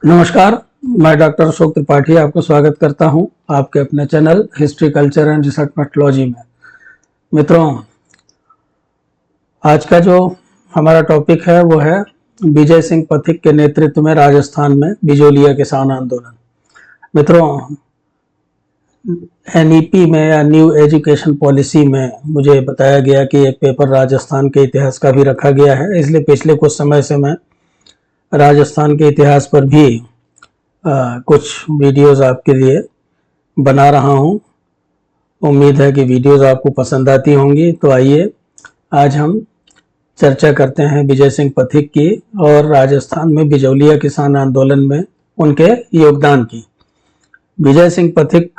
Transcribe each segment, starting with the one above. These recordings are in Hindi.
नमस्कार। मैं डॉक्टर अशोक त्रिपाठी आपका स्वागत करता हूं आपके अपने channel history culture and research methodology में। मित्रों, आज का जो हमारा टॉपिक है वो है विजय सिंह पथिक के नेतृत्व में राजस्थान में बिजोलिया किसान आंदोलन। मित्रों, एनईपी में या न्यू एजुकेशन पॉलिसी में मुझे बताया गया कि एक पेपर राजस्थान के इतिहास का भी रखा गया है, इसलिए पिछले कुछ समय से मैं राजस्थान के इतिहास पर भी कुछ वीडियोस आपके लिए बना रहा हूं। उम्मीद है कि वीडियोस आपको पसंद आती होंगी। तो आइए आज हम चर्चा करते हैं विजय सिंह पथिक की और राजस्थान में बिजौलिया किसान आंदोलन में उनके योगदान की। विजय सिंह पथिक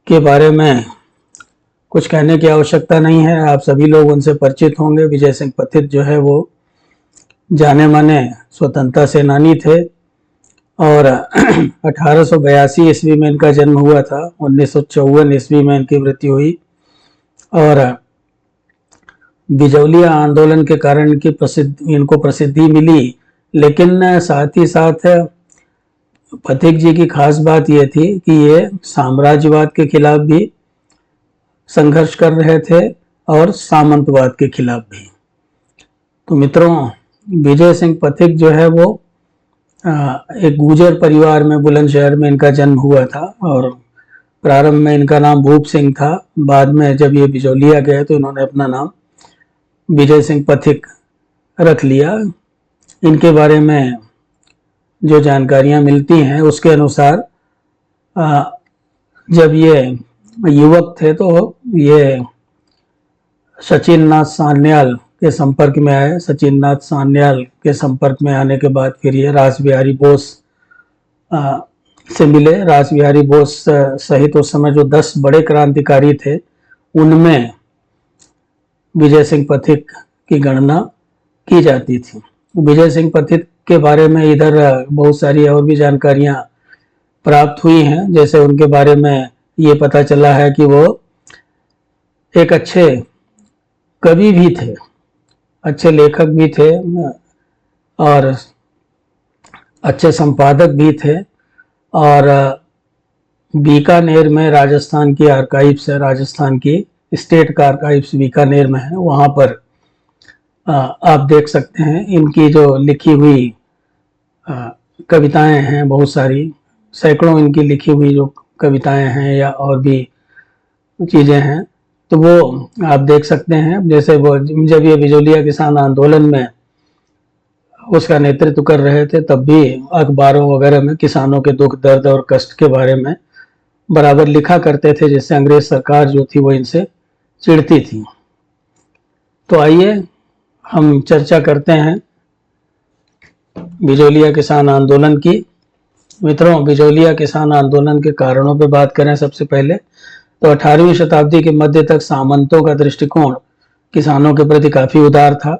के बारे में कुछ कहने की आवश्यकता नहीं है, आप सभी लोग उनसे परिचित होंगे। विजय सिंह पथिक जो है वो जाने माने स्वतंत्रता सेनानी थे और 1882 ईस्वी में इनका जन्म हुआ था। 1954 ईस्वी में इनकी मृत्यु हुई और बिजौलिया आंदोलन के कारण इनको प्रसिद्धि मिली। लेकिन साथ ही साथ पथिक जी की खास बात यह थी कि ये साम्राज्यवाद के खिलाफ भी संघर्ष कर रहे थे और सामंतवाद के खिलाफ भी। तो मित्रों, विजय सिंह पथिक जो है वो एक गुर्जर परिवार में बुलंदशहर में इनका जन्म हुआ था और प्रारंभ में इनका नाम भूप सिंह था। बाद में जब ये बिजौलिया गए तो इन्होंने अपना नाम विजय सिंह पथिक रख लिया। इनके बारे में जो जानकारियां मिलती हैं उसके अनुसार जब ये युवक थे तो ये सचिन नाथ सान्याल के संपर्क में आए। सचिन नाथ सान्याल के संपर्क में आने के बाद फिर ये रास बिहारी बोस से मिले। रास बिहारी बोस सहित उस समय जो 10 बड़े क्रांतिकारी थे उनमें विजय सिंह पथिक की गणना की जाती थी। विजय सिंह पथिक के बारे में इधर बहुत सारी और भी जानकारियां प्राप्त हुई हैं। जैसे उनके बारे में ये पता चला है कि वो एक अच्छे कवि भी थे, अच्छे लेखक भी थे और अच्छे संपादक भी थे। और बीकानेर में राजस्थान की आर्काइव्स है, राजस्थान की स्टेट का आर्काइव्स बीकानेर में है, वहाँ पर आप देख सकते हैं इनकी जो लिखी हुई कविताएं हैं, बहुत सारी, सैकड़ों इनकी लिखी हुई जो कविताएं हैं या और भी चीज़ें हैं, तो वो आप देख सकते हैं। जैसे वो जब ये बिजौलिया किसान आंदोलन में उसका नेतृत्व कर रहे थे तब भी अखबारों वगैरह में किसानों के दुख दर्द और कष्ट के बारे में बराबर लिखा करते थे, जिससे अंग्रेज सरकार जो थी वो इनसे चिढ़ती थी। तो आइए हम चर्चा करते हैं बिजौलिया किसान आंदोलन की। मित्रों, बिजौलिया किसान आंदोलन के कारणों पर बात करें सबसे पहले तो 18वीं शताब्दी के मध्य तक सामंतों का दृष्टिकोण किसानों के प्रति काफी उदार था।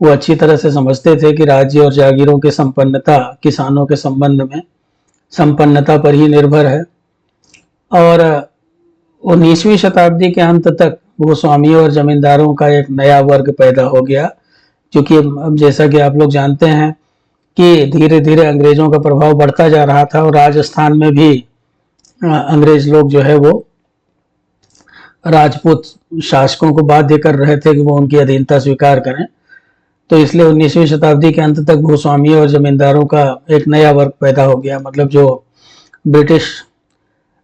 वो अच्छी तरह से समझते थे कि राज्य और जागीरों की संपन्नता किसानों के संबंध में संपन्नता पर ही निर्भर है। और 19वीं शताब्दी के अंत तक भूस्वामियों और जमींदारों का एक नया वर्ग पैदा हो गया, क्योंकि अब जैसा कि आप लोग जानते हैं कि धीरे धीरे अंग्रेजों का प्रभाव बढ़ता जा रहा था और राजस्थान में भी अंग्रेज लोग जो है वो राजपूत शासकों को बाध्य कर रहे थे कि वो उनकी अधीनता स्वीकार करें। तो इसलिए 19वीं शताब्दी के अंत तक भूस्वामियों और जमींदारों का एक नया वर्ग पैदा हो गया। मतलब जो ब्रिटिश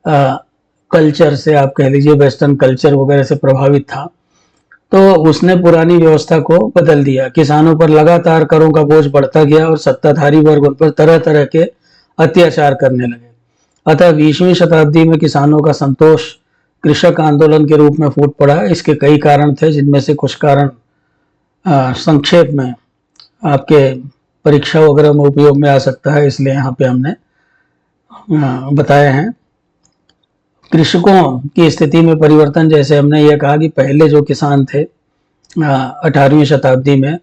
कल्चर से आप कह लीजिए, वेस्टर्न कल्चर वगैरह से प्रभावित था, तो उसने पुरानी व्यवस्था को बदल दिया। किसानों पर लगातार करों का बोझ बढ़ता गया और सत्ताधारी वर्ग उन पर तरह तरह के अत्याचार करने लगे। अतः 20वीं शताब्दी में किसानों का संतोष कृषक आंदोलन के रूप में फूट पड़ा। इसके कई कारण थे, जिनमें से कुछ कारण संक्षेप में आपके परीक्षा वगैरह में उपयोग में आ सकता है, इसलिए यहाँ पे हमने बताए हैं। कृषकों की स्थिति में परिवर्तन, जैसे हमने यह कहा कि पहले जो किसान थे 18वीं शताब्दी में,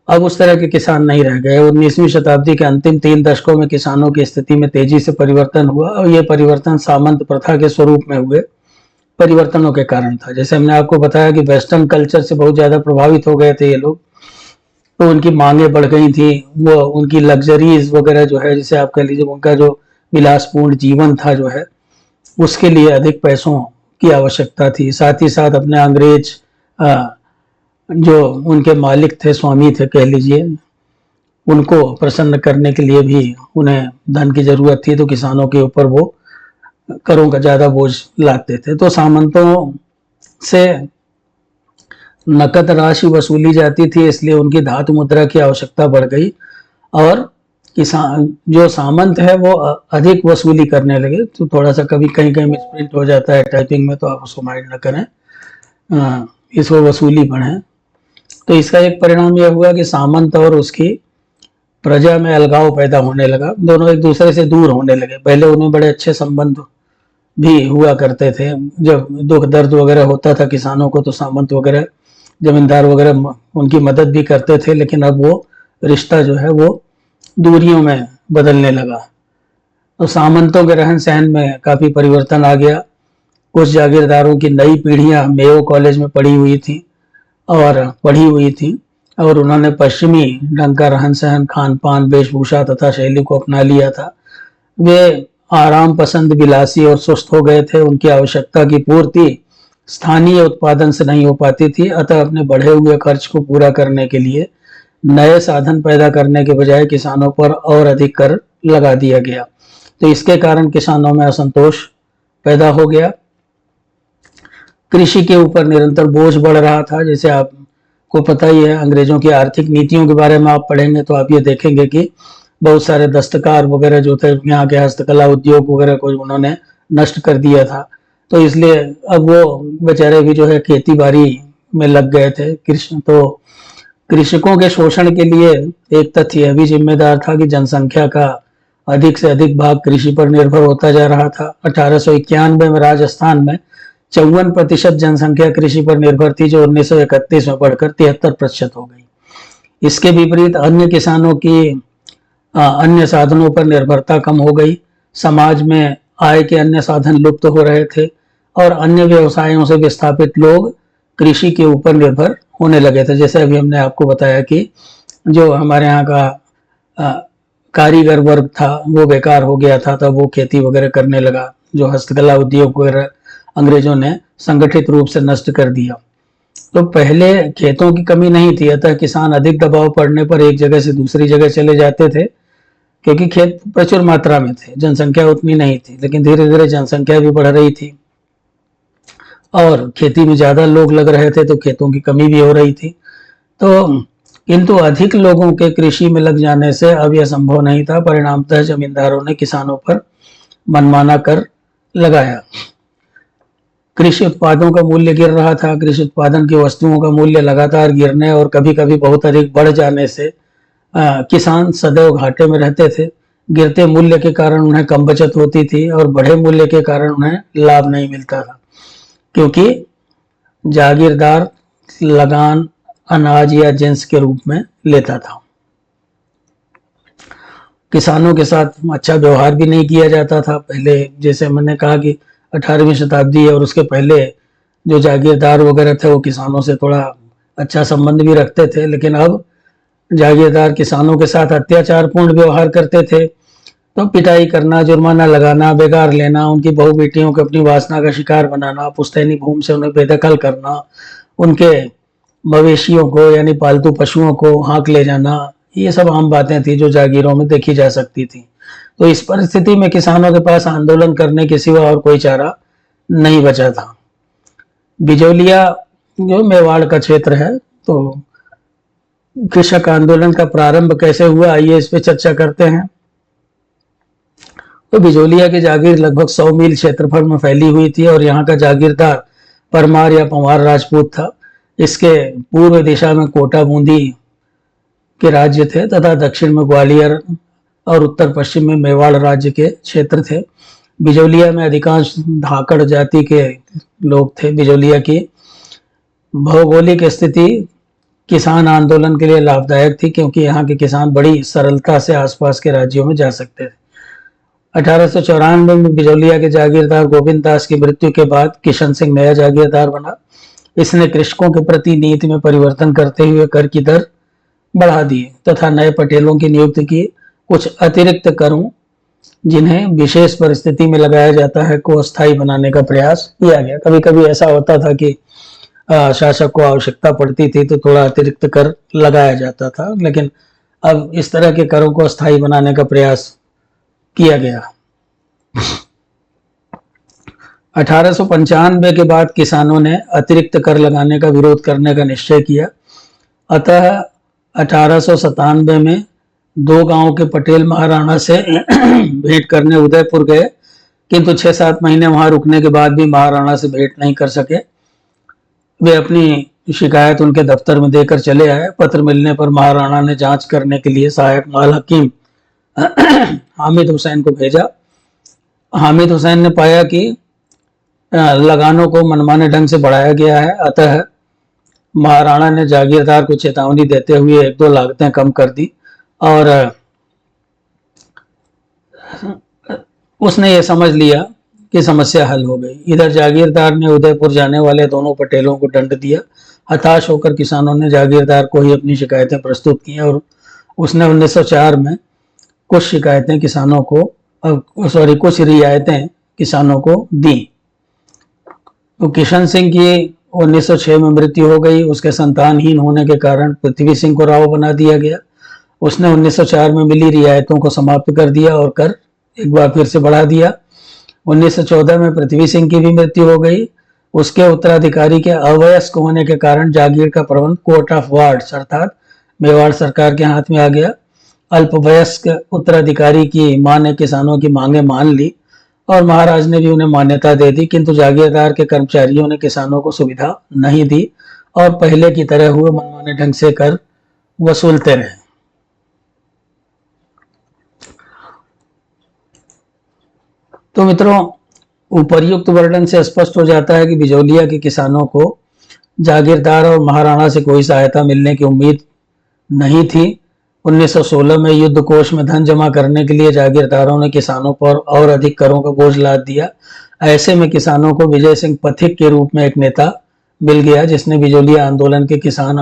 अब उस तरह के किसान नहीं रह गए। 19वीं शताब्दी के अंतिम 3 दशकों में किसानों की स्थिति में तेजी से परिवर्तन हुआ और यह परिवर्तन सामंत प्रथा के स्वरूप में हुए परिवर्तनों के कारण था। जैसे हमने आपको बताया कि वेस्टर्न कल्चर से बहुत ज़्यादा प्रभावित हो गए थे ये लोग, तो उनकी मांगे बढ़ गई थी। वो उनकी लग्जरीज वगैरह जो है, जिसे आप कह लीजिए, उनका जो विलासपूर्ण जीवन था जो है, उसके लिए अधिक पैसों की आवश्यकता थी। साथ ही साथ अपने अंग्रेज जो उनके मालिक थे, स्वामी थे कह लीजिए, उनको प्रसन्न करने के लिए भी उन्हें धन की जरूरत थी। तो किसानों के ऊपर वो करों का ज्यादा बोझ लाते थे। तो सामंतों से नकद राशि वसूली जाती थी, इसलिए उनकी धातु मुद्रा की आवश्यकता बढ़ गई और किसान जो सामंत है वो अधिक वसूली करने लगे। तो थोड़ा सा कभी कहीं कहीं मिसप्रिंट हो जाता है टाइपिंग में, तो आप उसको माइंड न करें। इसको वसूली बढ़े। तो इसका एक परिणाम यह हुआ कि सामंत और उसकी प्रजा में अलगाव पैदा होने लगा। दोनों एक दूसरे से दूर होने लगे। पहले उनमें बड़े अच्छे संबंध भी हुआ करते थे। जब दुख दर्द वगैरह होता था किसानों को, तो सामंत वगैरह, जमींदार वगैरह उनकी मदद भी करते थे। लेकिन अब वो रिश्ता जो है वो दूरियों में बदलने लगा। तो सामंतों के रहन सहन में काफी परिवर्तन आ गया। कुछ जागीरदारों की नई पीढ़ियां मेयो कॉलेज में पढ़ी हुई थी और उन्होंने पश्चिमी ढंग का रहन सहन, खान पान, वेशभूषा तथा शैली को अपना लिया था। वे आराम पसंद, विलासी और सुस्त हो गए थे। उनकी आवश्यकता की पूर्ति स्थानीय उत्पादन से नहीं हो पाती थी। अतः अपने बढ़े हुए खर्च को पूरा करने के लिए नए साधन पैदा करने के बजाय किसानों पर और अधिक कर लगा दिया गया। तो इसके कारण किसानों में असंतोष पैदा हो गया। कृषि के ऊपर निरंतर बोझ बढ़ रहा था। जैसे आपको पता ही है, अंग्रेजों की आर्थिक नीतियों के बारे में आप पढ़ेंगे तो आप ये देखेंगे कि बहुत सारे दस्तकार वगैरह जो थे, यहाँ के हस्तकला उद्योग वगैरह को उन्होंने नष्ट कर दिया था। तो इसलिए अब वो बेचारे भी जो है खेती बाड़ी में लग गए थे। कृषकों के शोषण के लिए एक तथ्य यह भी जिम्मेदार था कि जनसंख्या का अधिक से अधिक भाग कृषि पर निर्भर होता जा रहा था। 1891 में राजस्थान में 54% जनसंख्या कृषि पर निर्भर थी, जो 1931 में बढ़कर 73% हो गई। इसके विपरीत अन्य किसानों की अन्य साधनों पर निर्भरता कम हो गई। समाज में आय के अन्य साधन लुप्त हो रहे थे और अन्य व्यवसायों से विस्थापित लोग कृषि के ऊपर निर्भर होने लगे थे। जैसे अभी हमने आपको बताया कि जो हमारे यहाँ का कारीगर वर्ग था वो बेकार हो गया था, तब वो खेती वगैरह करने लगा। जो हस्तकला उद्योग वगैरह अंग्रेजों ने संगठित रूप से नष्ट कर दिया। तो पहले खेतों की कमी नहीं थी, अतः किसान अधिक दबाव पड़ने पर एक जगह से दूसरी जगह चले जाते थे, क्योंकि खेत प्रचुर मात्रा में थे, जनसंख्या उतनी नहीं थी। लेकिन धीरे धीरे जनसंख्या भी बढ़ रही थी और खेती में ज्यादा लोग लग रहे थे, तो खेतों की कमी भी हो रही थी। तो किंतु अधिक लोगों के कृषि में लग जाने से अब यह संभव नहीं था। परिणामतः जमींदारों ने किसानों पर मनमाना कर लगाया। कृषि उत्पादों का मूल्य गिर रहा था। कृषि उत्पादन की वस्तुओं का मूल्य लगातार गिरने और कभी कभी बहुत अधिक बढ़ जाने से किसान सदैव घाटे में रहते थे। गिरते मूल्य के कारण उन्हें कम बचत होती थी और बढ़े मूल्य के कारण उन्हें लाभ नहीं मिलता था, क्योंकि जागीरदार लगान अनाज या जिंस के रूप में लेता था। किसानों के साथ अच्छा व्यवहार भी नहीं किया जाता था पहले। जैसे मैंने कहा कि 18वीं शताब्दी और उसके पहले जो जागीरदार वगैरह थे वो किसानों से थोड़ा अच्छा संबंध भी रखते थे, लेकिन अब जागीरदार किसानों के साथ अत्याचारपूर्ण व्यवहार करते थे। तो पिटाई करना, जुर्माना लगाना, बेगार लेना, उनकी बहु बेटियों को अपनी वासना का शिकार बनाना, पुश्तैनी भूमि से उन्हें बेदखल करना, उनके मवेशियों को यानी पालतू पशुओं को हाँक ले जाना, ये सब आम बातें थी जो जागीरों में देखी जा सकती थी। तो इस परिस्थिति में किसानों के पास आंदोलन करने के सिवा और कोई चारा नहीं बचा था। बिजौलिया जो मेवाड़ का क्षेत्र है, तो कृषक आंदोलन का प्रारंभ कैसे हुआ, आइए इस पे चर्चा करते हैं। तो बिजौलिया की जागीर लगभग 100 मील क्षेत्रफल में फैली हुई थी और यहाँ का जागीरदार परमार या पंवार राजपूत था। इसके पूर्व दिशा में कोटा बूंदी के राज्य थे तथा दक्षिण में ग्वालियर और उत्तर पश्चिम में मेवाड़ राज्य के क्षेत्र थे। बिजौलिया में अधिकांश धाकड़ जाति के लोग थे। बिजौलिया की भौगोलिक स्थिति किसान आंदोलन के लिए लाभदायक थी, क्योंकि यहाँ के किसान बड़ी सरलता से आसपास के राज्यों में जा सकते थे। 1894 में बिजौलिया के जागीरदार गोविंद दास की मृत्यु के बाद किशन सिंह नया जागीरदार बना। इसने कृषकों के प्रति नीति में परिवर्तन करते हुए कर की दर बढ़ा दिए तथा नए पटेलों की नियुक्ति की। कुछ अतिरिक्त करों जिन्हें विशेष परिस्थिति में लगाया जाता है को अस्थायी बनाने का प्रयास किया गया। कभी कभी ऐसा होता था कि शासक को आवश्यकता पड़ती थी तो थोड़ा अतिरिक्त कर लगाया जाता था, लेकिन अब इस तरह के करों को अस्थायी बनाने का प्रयास किया गया। 1895 के बाद किसानों ने अतिरिक्त कर लगाने का विरोध करने का निश्चय किया। अतः 1897 में 2 गांवों के पटेल महाराणा से भेंट करने उदयपुर गए, किंतु 6-7 महीने वहां रुकने के बाद भी महाराणा से भेंट नहीं कर सके। वे अपनी शिकायत उनके दफ्तर में देकर चले आए। पत्र मिलने पर महाराणा ने जांच करने के लिए सहायक माल हकीम हामिद हुसैन को भेजा। हामिद हुसैन ने पाया कि लगानों को मनमाने ढंग से बढ़ाया गया है, अतः महाराणा ने जागीरदार को चेतावनी देते हुए 1-2 लागतें कम कर दी और उसने ये समझ लिया कि समस्या हल हो गई। इधर जागीरदार ने उदयपुर जाने वाले दोनों पटेलों को दंड दिया। हताश होकर किसानों ने जागीरदार को ही अपनी शिकायतें प्रस्तुत की और उसने 1904 में कुछ रियायतें किसानों को दी। तो किशन सिंह की 1906 में मृत्यु हो गई। उसके संतानहीन होने के कारण पृथ्वी सिंह को राव बना दिया गया। उसने 1904 में मिली रियायतों को समाप्त कर दिया और कर एक बार फिर से बढ़ा दिया। 1914 में पृथ्वी सिंह की भी मृत्यु हो गई। उसके उत्तराधिकारी के अवयस्क होने के कारण जागीर का प्रबंध कोर्ट ऑफ वार्ड्स अर्थात मेवाड़ सरकार के हाथ में आ गया। अल्पवयस्क उत्तराधिकारी की मां ने किसानों की मांगे मान ली और महाराज ने भी उन्हें मान्यता दे दी, किंतु जागीरदार के कर्मचारियों ने किसानों को सुविधा नहीं दी और पहले की तरह हुए मनमाने ढंग से कर वसूलते रहे। तो मित्रों, उपर्युक्त वर्णन से स्पष्ट हो जाता है कि बिजौलिया के किसानों को जागीरदार और महाराणा से कोई सहायता मिलने की उम्मीद नहीं थी। 1916 में युद्ध कोष में धन जमा करने के लिए जागीरदारों ने किसानों पर और अधिक करों का बोझ लाद दिया। ऐसे में किसानों को विजय सिंह पथिक के रूप में एक नेता मिल गया, जिसने बिजौलिया के किसान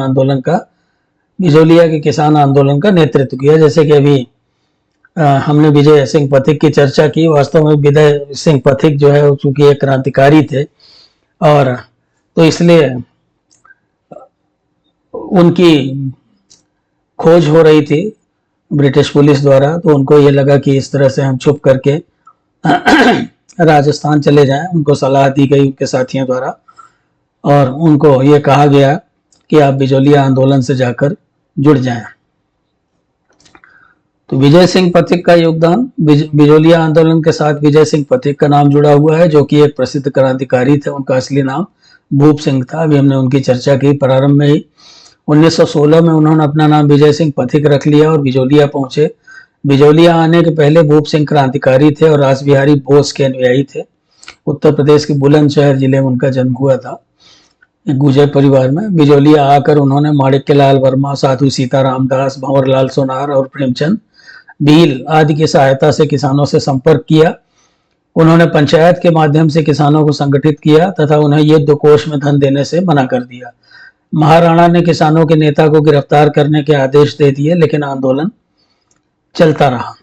आंदोलन का नेतृत्व किया। जैसे कि अभी हमने विजय सिंह पथिक की चर्चा की। वास्तव में विजय सिंह पथिक जो है चूंकि एक क्रांतिकारी थे और तो इसलिए उनकी खोज हो रही थी ब्रिटिश पुलिस द्वारा, तो उनको ये लगा कि इस तरह से हम छुप करके राजस्थान चले जाएं। उनको सलाह दी गई उनके साथियों द्वारा और उनको ये कहा गया कि आप बिजौलिया आंदोलन से जाकर जुड़ जाएं। तो विजय सिंह पथिक का योगदान, बिजौलिया आंदोलन के साथ विजय सिंह पथिक का नाम जुड़ा हुआ है, जो कि एक प्रसिद्ध क्रांतिकारी थे। उनका असली नाम भूप सिंह था। अभी हमने उनकी चर्चा की प्रारंभ में ही। 1916 में उन्होंने अपना नाम विजय सिंह पथिक रख लिया और बिजौलिया पहुंचे। बिजौलिया आने के पहले भूप सिंह क्रांतिकारी थे और रासबिहारी बोस के अनुयायी थे। उत्तर प्रदेश के बुलंदशहर जिले में उनका जन्म हुआ था, एक गुर्जर परिवार में। बिजौलिया आकर उन्होंने माणिक्यलाल वर्मा, साधु सीताराम दास, भंवरलाल सोनार और प्रेमचंद भील आदि की सहायता से किसानों से संपर्क किया। उन्होंने पंचायत के माध्यम से किसानों को संगठित किया तथा उन्हें युद्ध कोष में धन देने से मना कर दिया। महाराणा ने किसानों के नेता को गिरफ्तार करने के आदेश दे दिए, लेकिन आंदोलन चलता रहा।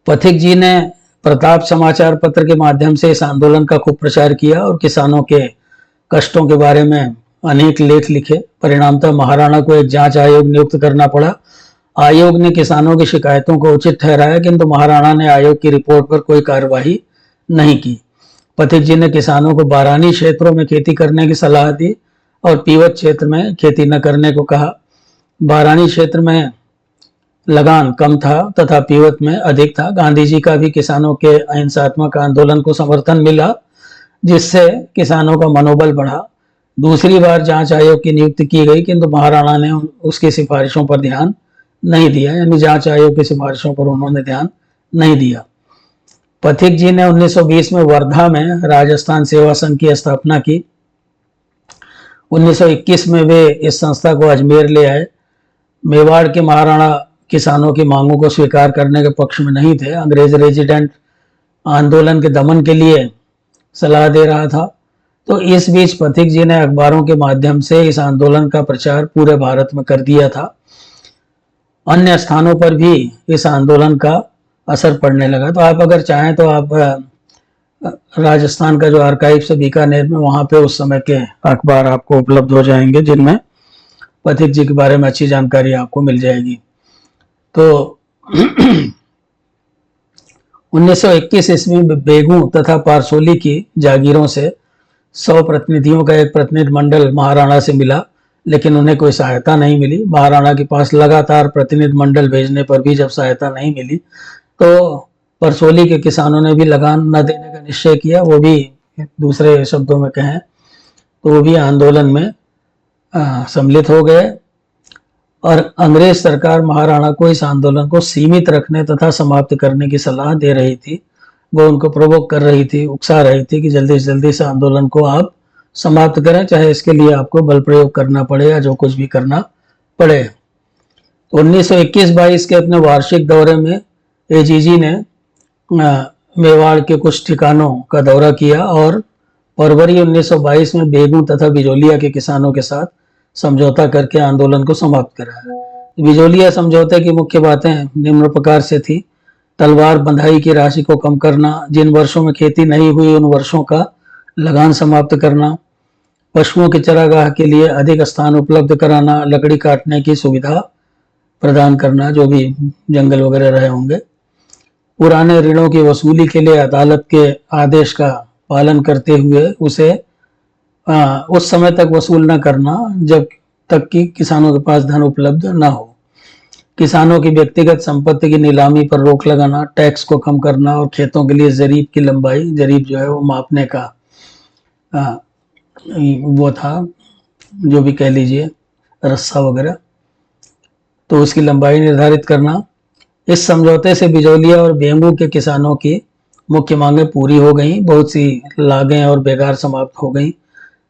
पथिक जी ने प्रताप समाचार पत्र के माध्यम से इस आंदोलन का खूब प्रचार किया और किसानों के कष्टों के बारे में अनेक लेख लिखे। परिणामतः महाराणा को एक जांच आयोग नियुक्त करना पड़ा। आयोग ने किसानों की शिकायतों को उचित ठहराया, किंतु महाराणा ने आयोग की रिपोर्ट पर कोई कार्यवाही नहीं की। पथिक जी ने किसानों को बारानी क्षेत्रों में खेती करने की सलाह दी और पीवत क्षेत्र में खेती न करने को कहा। बारानी क्षेत्र में लगान कम था तथा पीवत में अधिक था। गांधी जी का भी किसानों के अहिंसात्मक आंदोलन को समर्थन मिला, जिससे किसानों का मनोबल बढ़ा। दूसरी बार जांच आयोग की नियुक्ति की गई, किंतु महाराणा ने उसकी सिफारिशों पर ध्यान नहीं दिया, यानी जांच आयोग की सिफारिशों पर उन्होंने ध्यान नहीं दिया। पथिक जी ने 1920 में वर्धा में राजस्थान सेवा संघ की स्थापना की। 1921 में वे इस संस्था को अजमेर ले आए। मेवाड़ के महाराणा किसानों की मांगों को स्वीकार करने के पक्ष में नहीं थे। अंग्रेज रेजिडेंट आंदोलन के दमन के लिए सलाह दे रहा था, तो इस बीच पथिक जी ने अखबारों के माध्यम से इस आंदोलन का प्रचार पूरे भारत में कर दिया था। अन्य स्थानों पर भी इस आंदोलन का असर पड़ने लगा। तो आप अगर चाहें तो आप राजस्थान का जो आर्काइव्स है बीकानेर में, वहां पे उस समय के अखबार आपको उपलब्ध हो जाएंगे जिनमें पथिक जी के बारे में अच्छी जानकारी आपको मिल जाएगी। तो 1921 ईस्वी में बेगू तथा पारसोली की जागीरों से 100 प्रतिनिधियों का एक प्रतिनिधि मंडल महाराणा से मिला, लेकिन उन्हें कोई सहायता नहीं मिली। महाराणा के पास लगातार प्रतिनिधि मंडल भेजने पर भी जब सहायता नहीं मिली तो परसोली के किसानों ने भी लगान न देने का निश्चय किया। वो भी, दूसरे शब्दों में कहें तो वो भी आंदोलन में सम्मिलित हो गए और अंग्रेज सरकार महाराणा को इस आंदोलन को सीमित रखने तथा समाप्त करने की सलाह दे रही थी। वो उनको प्रोवोक कर रही थी, उकसा रही थी कि जल्दी से जल्दी इस आंदोलन को आप समाप्त करें, चाहे इसके लिए आपको बल प्रयोग करना पड़े या जो कुछ भी करना पड़े। 1921-22 के अपने वार्षिक दौरे में एजीजी ने मेवाड़ के कुछ ठिकानों का दौरा किया और फरवरी 1922 में बेगू तथा बिजोलिया के किसानों के साथ समझौता करके आंदोलन को समाप्त कराया। बिजोलिया समझौते की मुख्य बातें निम्न प्रकार से थी: तलवार बंधाई की राशि को कम करना, जिन वर्षों में खेती नहीं हुई उन वर्षों का लगान समाप्त करना, पशुओं के चरागाह के लिए अधिक स्थान उपलब्ध कराना, लकड़ी काटने की सुविधा प्रदान करना जो भी जंगल वगैरह रहे होंगे, पुराने ऋणों की वसूली के लिए अदालत के आदेश का पालन करते हुए उसे उस समय तक वसूल न करना जब तक कि किसानों के पास धन उपलब्ध न हो, किसानों की व्यक्तिगत संपत्ति की नीलामी पर रोक लगाना, टैक्स को कम करना और खेतों के लिए जरीब की लंबाई, जरीब जो है वो मापने का वो था, जो भी कह लीजिए रस्सा वगैरह, तो उसकी लंबाई निर्धारित करना। इस समझौते से बिजोलिया और बेंगू के किसानों की मुख्य मांगें पूरी हो गईं, बहुत सी लागें और बेगार समाप्त हो गईं,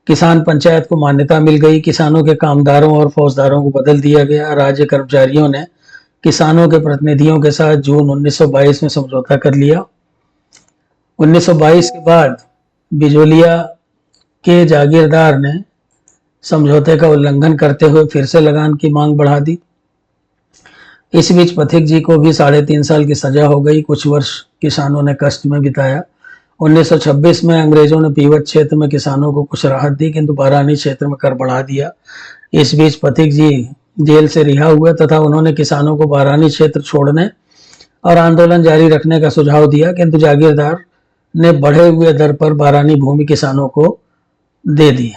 किसान पंचायत को मान्यता मिल गई, किसानों के कामदारों और फौजदारों को बदल दिया गया, राज्य कर्मचारियों ने किसानों के प्रतिनिधियों के साथ जून 1922 में समझौता कर लिया। 1922 के बाद बिजोलिया के जागीरदार ने समझौते का उल्लंघन करते हुए फिर से लगान की मांग बढ़ा दी। इस बीच पथिक जी को भी 3.5 साल की सजा हो गई। कुछ वर्ष किसानों ने कष्ट में बिताया। 1926 में अंग्रेजों ने पीवत क्षेत्र में किसानों को कुछ राहत दी, किंतु बारानी क्षेत्र में कर बढ़ा दिया। इस बीच पथिक जी जेल से रिहा हुए तथा उन्होंने किसानों को बारानी क्षेत्र छोड़ने और आंदोलन जारी रखने का सुझाव दिया, किंतु जागीरदार ने बढ़े हुए दर पर बारानी भूमि किसानों को दे दी।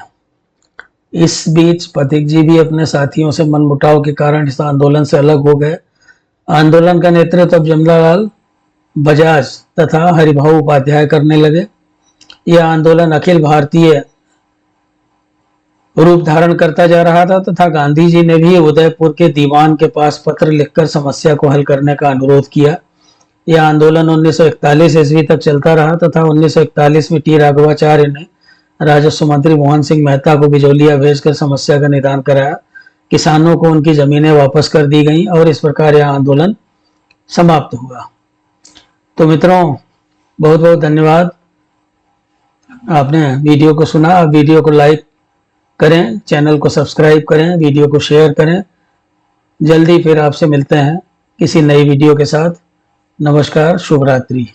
इस बीच पथिक जी भी अपने साथियों से मनमुटाव के कारण इस आंदोलन से अलग हो गए। आंदोलन का नेतृत्व अब जमनालाल बजाज तथा हरिभाऊ उपाध्याय करने लगे। यह आंदोलन अखिल भारतीय रूप धारण करता जा रहा था तथा गांधी जी ने भी उदयपुर के दीवान के पास पत्र लिखकर समस्या को हल करने का अनुरोध किया। यह आंदोलन 1941 ईस्वी तक चलता रहा तथा 1941 में टी राघवाचार्य ने राजस्व मंत्री मोहन सिंह मेहता को बिजोलिया भेजकर समस्या का निदान कराया। किसानों को उनकी जमीनें वापस कर दी गईं और इस प्रकार यह आंदोलन समाप्त हुआ। तो मित्रों, बहुत बहुत धन्यवाद, आपने वीडियो को सुना। अब वीडियो को लाइक करें, चैनल को सब्सक्राइब करें, वीडियो को शेयर करें। जल्दी फिर आपसे मिलते हैं किसी नई वीडियो के साथ। नमस्कार, शुभ रात्रि।